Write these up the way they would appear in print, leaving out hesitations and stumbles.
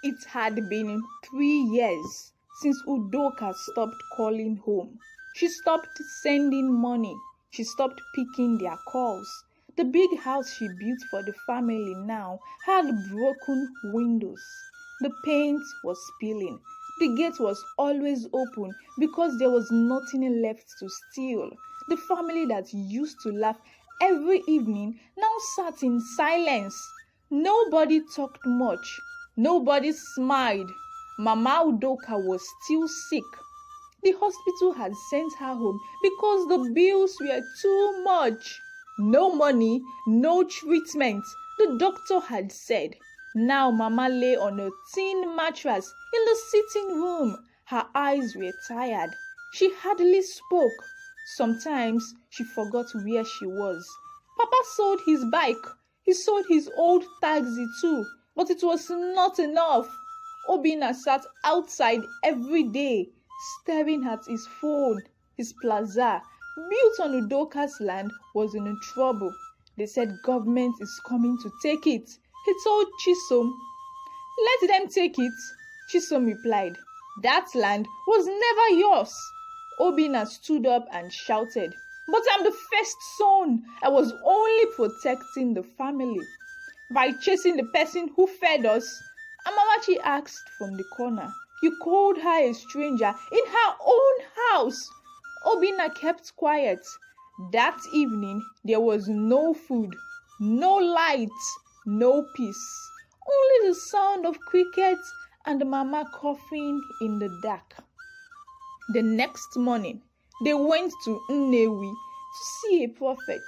It had been 3 years since Udoka stopped calling home. She stopped sending money. She stopped picking their calls. The big house she built for the family now had broken windows. The paint was peeling. The gate was always open because there was nothing left to steal. The family that used to laugh every evening now sat in silence. Nobody talked much. Nobody smiled. Mama Udoka was still sick. The hospital had sent her home because the bills were too much. No money, no treatment, the doctor had said. Now Mama lay on a thin mattress in the sitting room. Her eyes were tired. She hardly spoke. Sometimes she forgot where she was. Papa sold his bike. He sold his old taxi too. But it was not enough. Obinna sat outside every day, staring at his phone. His plaza, built on Udoka's land, was in trouble. They said government is coming to take it. He told Chisom, "Let them take it." Chisom replied, "That land was never yours." Obinna stood up and shouted, "But I'm the first son. I was only protecting the family." "By chasing the person who fed us?" Amarachi asked from the corner. "You called her a stranger in her own house." Obinna kept quiet. That evening, there was no food, no light, no peace. Only the sound of crickets and Mama coughing in the dark. The next morning, they went to Nnewi to see a prophet.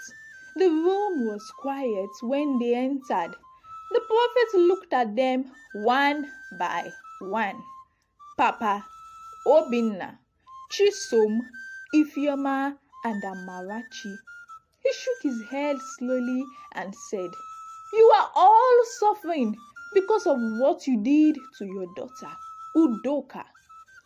The room was quiet when they entered. The prophet looked at them one by one. Papa, Obinna, Chisom, Ifeoma, and Amarachi. He shook his head slowly and said, "You are all suffering because of what you did to your daughter, Udoka."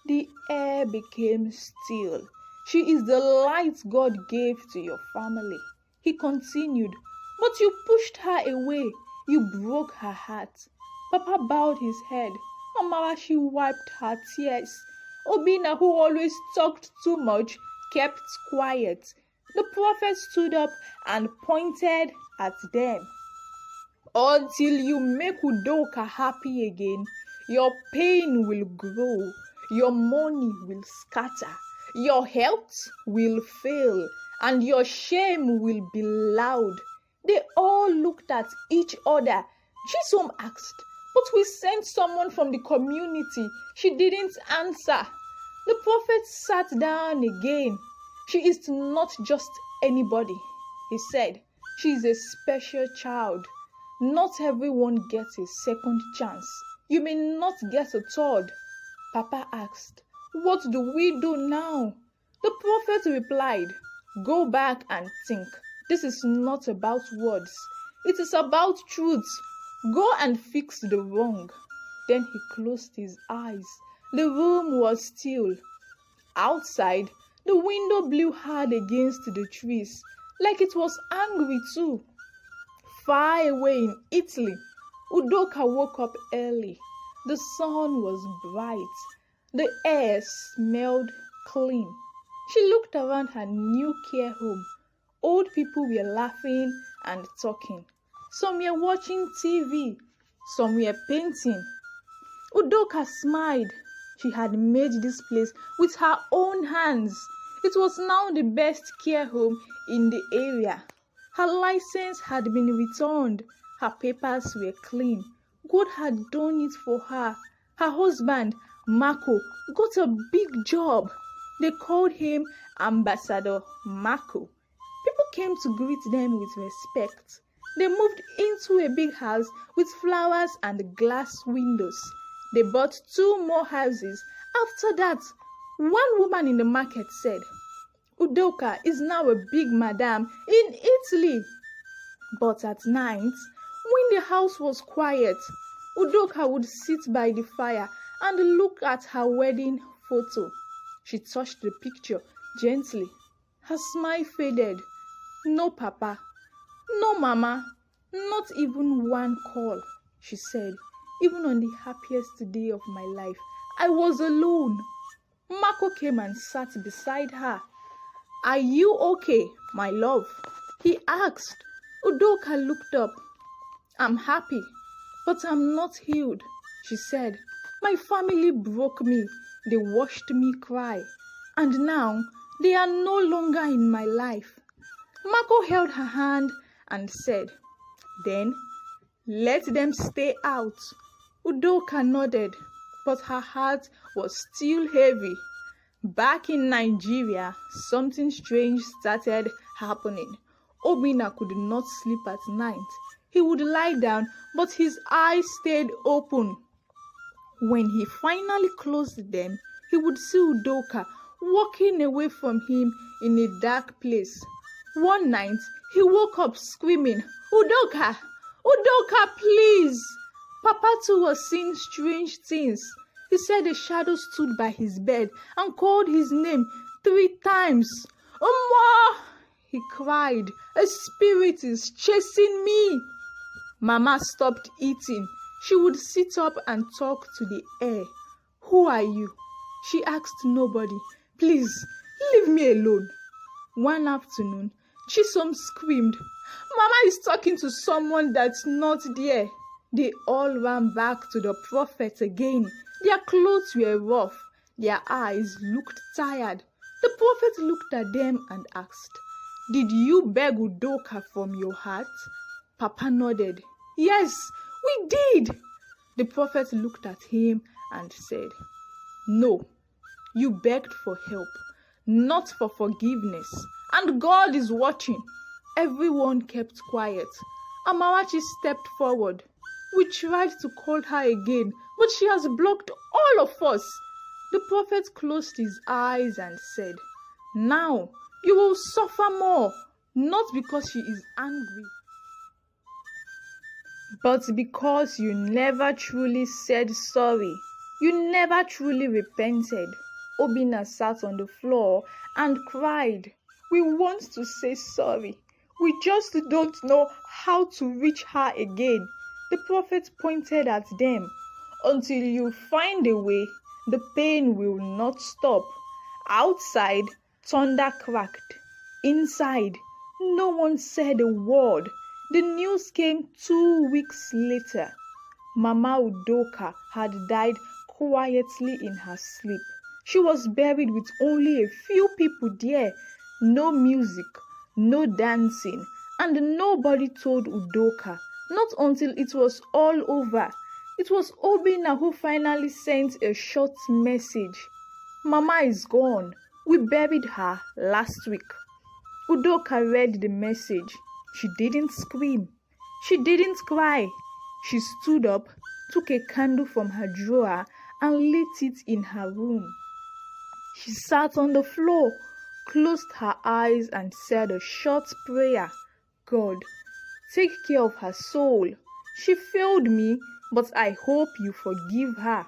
The air became still. "She is the light God gave to your family," he continued. "But you pushed her away. You broke her heart." Papa bowed his head. Amarachi wiped her tears. Obinna, who always talked too much, kept quiet. The prophet stood up and pointed at them. "Until you make Udoka happy again, your pain will grow, your money will scatter, your health will fail, and your shame will be loud." They all looked at each other. Chisom asked, "But we sent someone from the community." She didn't answer. The prophet sat down again. "She is not just anybody," he said. "She is a special child. Not everyone gets a second chance. You may not get a third." Papa asked, "What do we do now?" The prophet replied, "Go back and think. This is not about words. It is about truth. Go and fix the wrong." Then he closed his eyes. The room was still. Outside, the window blew hard against the trees, like it was angry too. Far away in Italy, Udoka woke up early. The sun was bright. The air smelled clean. She looked around her new care home. Old people were laughing and talking. Some were watching TV. Some were painting. Udoka smiled. She had made this place with her own hands. It was now the best care home in the area. Her license had been returned. Her papers were clean. God had done it for her. Her husband, Marco, got a big job. They called him Ambassador Marco. People came to greet them with respect. They moved into a big house with flowers and glass windows. They bought 2 more houses. After that, one woman in the market said, "Udoka is now a big madam in Italy." But at night, when the house was quiet, Udoka would sit by the fire and look at her wedding photo. She touched the picture gently. Her smile faded. "No papa, no mama, not even one call," she said. Even on the happiest day of my life, I was alone. Mako came and sat beside her. "Are you okay, my love?" he asked. Udoka looked up. "I'm happy, but I'm not healed," she said. "My family broke me. They watched me cry. And now they are no longer in my life." Mako held her hand and said, "Then let them stay out." Udoka nodded, but her heart was still heavy. Back in Nigeria, something strange started happening. Obinna could not sleep at night. He would lie down, but his eyes stayed open. When he finally closed them, he would see Udoka walking away from him in a dark place. One night, he woke up screaming, "Udoka! Udoka, please!" Papa too was seeing strange things. He said a shadow stood by his bed and called his name 3 times. "Umwa!" he cried. "A spirit is chasing me." Mama stopped eating. She would sit up and talk to the air. "Who are you?" She asked nobody. "Please, leave me alone." One afternoon, Chisom screamed, "Mama is talking to someone that's not there." They all ran back to the prophet again. Their clothes were rough. Their eyes looked tired. The prophet looked at them and asked, "Did you beg Udoka from your heart?" Papa nodded. "Yes, we did." The prophet looked at him and said, "No, you begged for help, not for forgiveness. And God is watching." Everyone kept quiet. Amarachi stepped forward. "We tried to call her again, but she has blocked all of us." The prophet closed his eyes and said, "Now you will suffer more, not because she is angry, but because you never truly said sorry. You never truly repented." Obinna sat on the floor and cried. "We want to say sorry. We just don't know how to reach her again." The prophet pointed at them. "Until you find a way, the pain will not stop." Outside, thunder cracked. Inside, no one said a word. The news came 2 weeks later. Mama Udoka had died quietly in her sleep. She was buried with only a few people there. No music, no dancing, and nobody told Udoka. Not until it was all over. It was Obinna who finally sent a short message. "Mama is gone. We buried her last week." Udoka read the message. She didn't scream. She didn't cry. She stood up, took a candle from her drawer, and lit it in her room. She sat on the floor, closed her eyes, and said a short prayer. "God, take care of her soul. She failed me, but I hope you forgive her."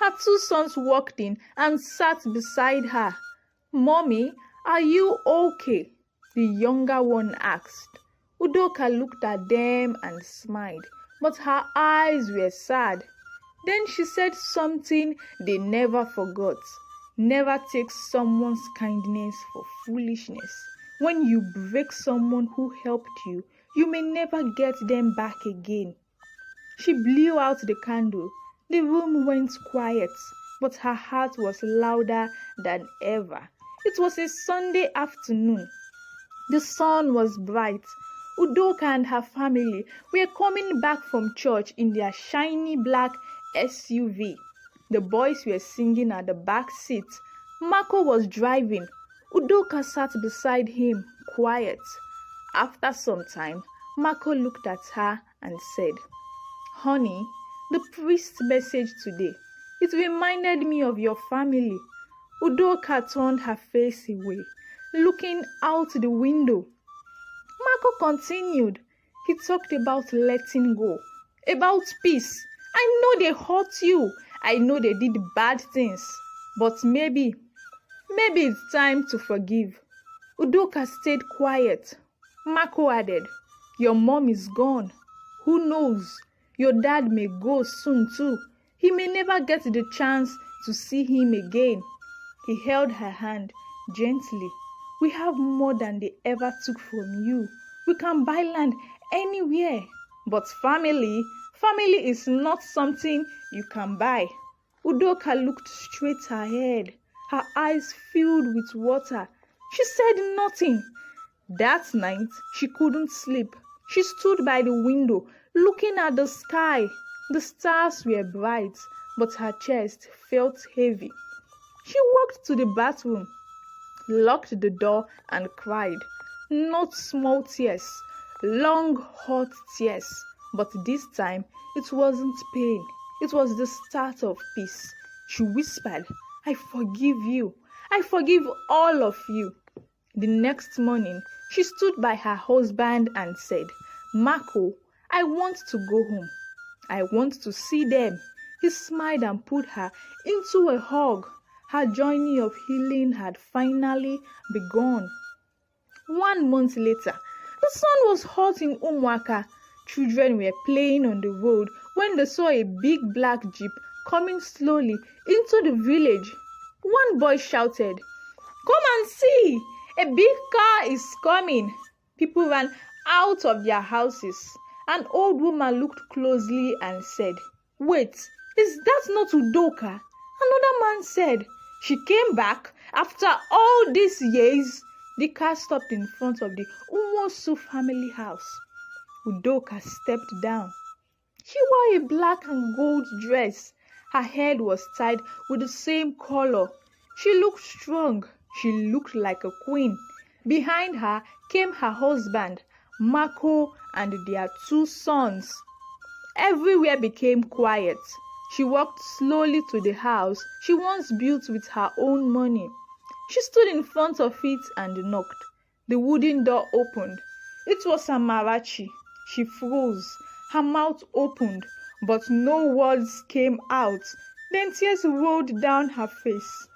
Her 2 sons walked in and sat beside her. "Mommy, are you okay?" the younger one asked. Udoka looked at them and smiled, but her eyes were sad. Then she said something they never forgot. Never take someone's kindness for foolishness. When you break someone who helped you, you may never get them back again. She blew out the candle. The room went quiet, but her heart was louder than ever. It was a Sunday afternoon. The sun was bright. Udoka and her family were coming back from church in their shiny black SUV. The boys were singing at the back seat. Mako was driving. Udoka sat beside him, quiet. After some time, Mako looked at her and said, "Honey, the priest's message today, it reminded me of your family." Udoka turned her face away, looking out the window. Mako continued. He talked about letting go, about peace. "I know they hurt you. I know they did bad things. But maybe it's time to forgive." Udoka stayed quiet. Mako added, "Your mom is gone. Who knows? Your dad may go soon too. He may never get the chance to see him again." He held her hand gently. "We have more than they ever took from you. We can buy land anywhere. But family is not something you can buy." Udoka looked straight ahead. Her eyes filled with water. She said nothing. That night, she couldn't sleep. She stood by the window, looking at the sky. The stars were bright, but her chest felt heavy. She walked to the bathroom, locked the door, and cried. Not small tears, long, hot tears. But this time, it wasn't pain. It was the start of peace. She whispered, "I forgive you. I forgive all of you." The next morning, she stood by her husband and said, "Marco, I want to go home. I want to see them." He smiled and put her into a hug. Her journey of healing had finally begun. 1 month later, the sun was hot in Umuaka. Children were playing on the road when they saw a big black jeep coming slowly into the village. One boy shouted, "Come and see! A big car is coming!" People ran out of their houses. An old woman looked closely and said, "Wait, is that not Udoka?" Another man said, "She came back after all these years." The car stopped in front of the Umosu family house. Udoka stepped down. She wore a black and gold dress. Her head was tied with the same color. She looked strong. She looked like a queen. Behind her came her husband, Marco, and their 2 sons. Everywhere became quiet. She walked slowly to the house she once built with her own money. She stood in front of it and knocked. The wooden door opened. It was Amarachi. She froze. Her mouth opened, but no words came out. Then tears rolled down her face.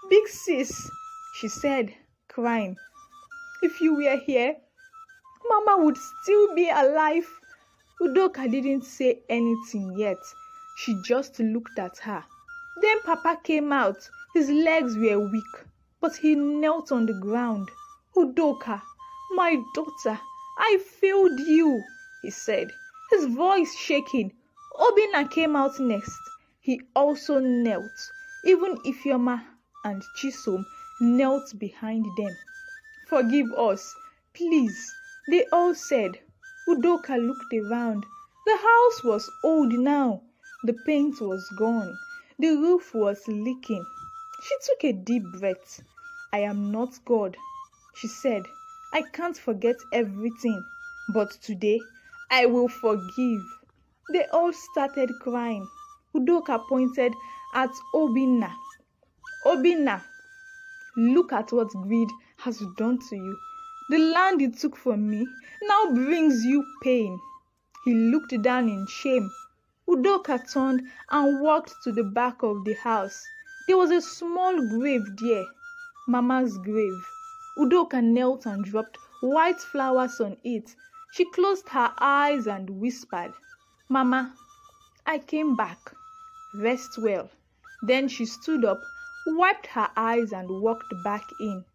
"Big sis," she said, crying, "if you were here, Mama would still be alive." Udoka didn't say anything yet. She just looked at her. Then Papa came out. His legs were weak, but he knelt on the ground. "Udoka, my daughter, I failed you," he said, his voice shaking. Obinna came out next. He also knelt. Even Ifeoma and Chisom knelt behind them. "Forgive us, please," they all said. Udoka looked around. The house was old now. The paint was gone. The roof was leaking. She took a deep breath. "I am not God," she said. "I can't forget everything, but today I will forgive." They all started crying. Udoka pointed at Obinna. "Obinna, look at what greed has done to you. The land you took from me now brings you pain." He looked down in shame. Udoka turned and walked to the back of the house. There was a small grave there, Mama's grave. Udoka knelt and dropped white flowers on it. She closed her eyes and whispered, "Mama, I came back. Rest well." Then she stood up, wiped her eyes, and walked back in.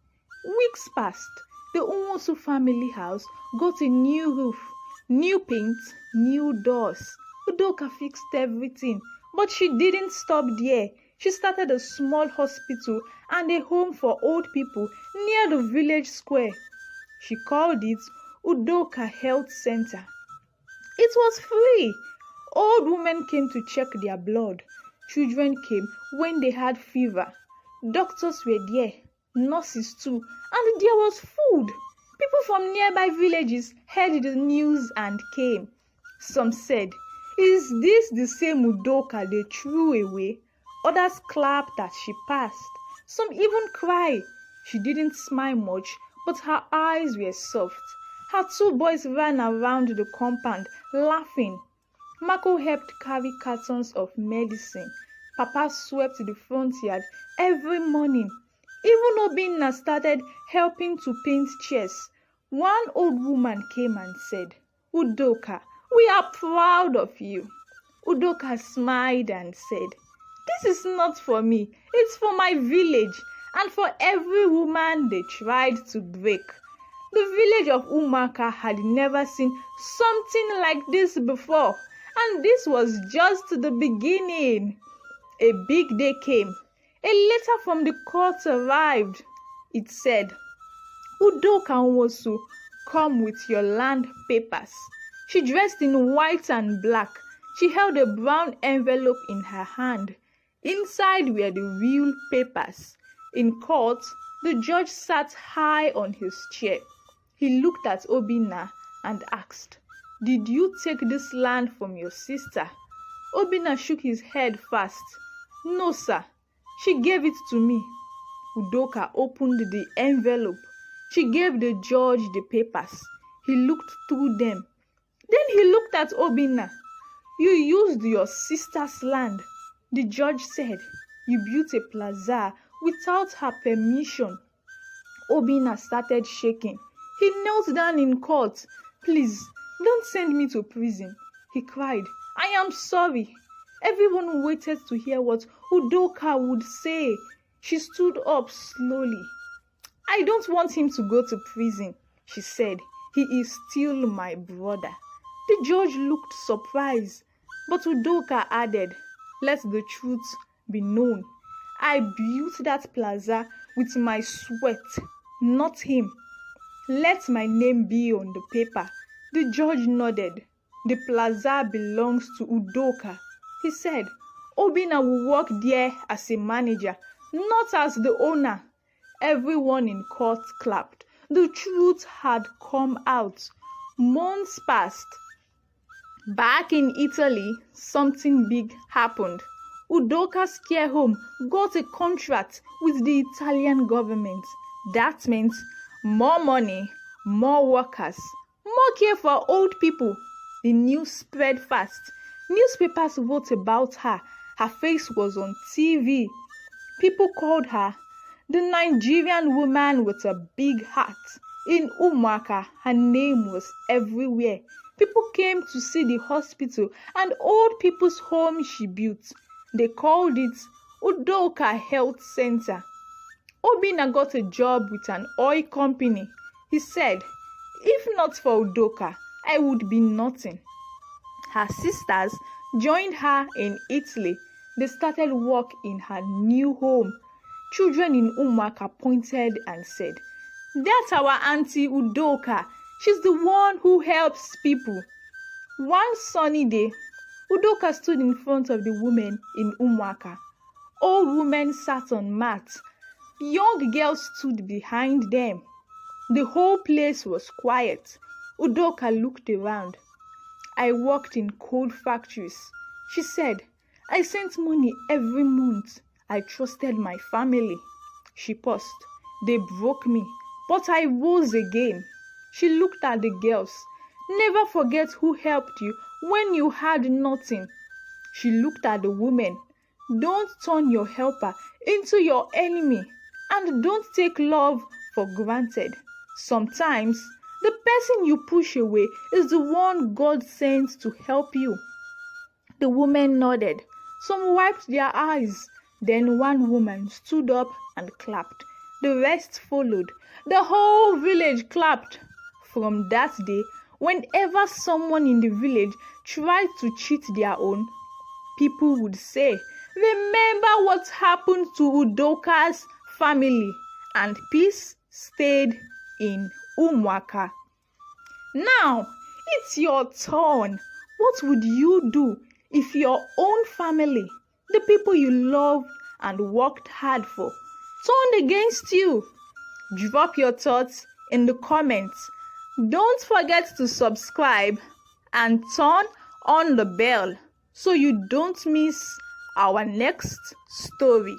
Weeks passed. The Umosu family house got a new roof, new paint, new doors. Udoka fixed everything, but she didn't stop there. She started a small hospital and a home for old people near the village square. She called it Udoka Health Center. It was free. Old women came to check their blood. Children came when they had fever. Doctors were there, nurses too, and there was food. People from nearby villages heard the news and came. Some said, "Is this the same Udoka they threw away?" Others clapped as she passed. Some even cried. She didn't smile much, but her eyes were soft. Her 2 boys ran around the compound, laughing. Marco helped carry cartons of medicine. Papa swept the front yard every morning. Even Obinna started helping to paint chairs. One old woman came and said, Udoka, We are proud of you." Udoka smiled and said, "This is not for me. It's for my village and for every woman they tried to break." The village of Umuaka had never seen something like this before, and this was just the beginning. A big day came. A letter from the court arrived. It said, "Udoka Nwosu, come with your land papers." She dressed in white and black. She held a brown envelope in her hand. Inside were the real papers. In court, the judge sat high on his chair. He looked at Obinna and asked, "Did you take this land from your sister?" Obinna shook his head fast. "No, sir. She gave it to me." Udoka opened the envelope. She gave the judge the papers. He looked through them. Then he looked at Obinna. "You used your sister's land," the judge said. "You built a plaza without her permission." Obinna started shaking. He knelt down in court. "Please, don't send me to prison," he cried. "I am sorry." Everyone waited to hear what Udoka would say. She stood up slowly. "I don't want him to go to prison," she said. "He is still my brother." The judge looked surprised, but Udoka added, "Let the truth be known. I built that plaza with my sweat, not him. Let my name be on the paper." The judge nodded. "The plaza belongs to Udoka," he said. "Obinna will work there as a manager, not as the owner." Everyone in court clapped. The truth had come out. Months passed. Back in Italy, something big happened. Udoka's care home got a contract with the Italian government. That meant more money, more workers, more care for old people. The news spread fast. Newspapers wrote about her. Her face was on TV. People called her the Nigerian woman with a big heart. In Umuaka, her name was everywhere. People came to see the hospital and old people's home she built. They called it Udoka Health Center. Obinna got a job with an oil company. He said, "If not for Udoka, I would be nothing." Her sisters joined her in Italy. They started work in her new home. Children in Umuaka pointed and said, "That's our Auntie Udoka. She's the one who helps people." One sunny day, Udoka stood in front of the women in Umuaka. Old women sat on mats. Young girls stood behind them. The whole place was quiet. Udoka looked around. "I worked in coal factories," she said. "I sent money every month. I trusted my family." She paused. "They broke me, but I rose again." She looked at the girls. "Never forget who helped you when you had nothing." She looked at the women. "Don't turn your helper into your enemy, and don't take love for granted. Sometimes the person you push away is the one God sends to help you." The women nodded. Some wiped their eyes. Then one woman stood up and clapped. The rest followed. The whole village clapped. From that day, whenever someone in the village tried to cheat their own, people would say, "Remember what happened to Udoka's family," and peace stayed in Umuaka. Now, it's your turn. What would you do if your own family, the people you loved and worked hard for, turned against you? Drop your thoughts in the comments. Don't forget to subscribe and turn on the bell so you don't miss our next story.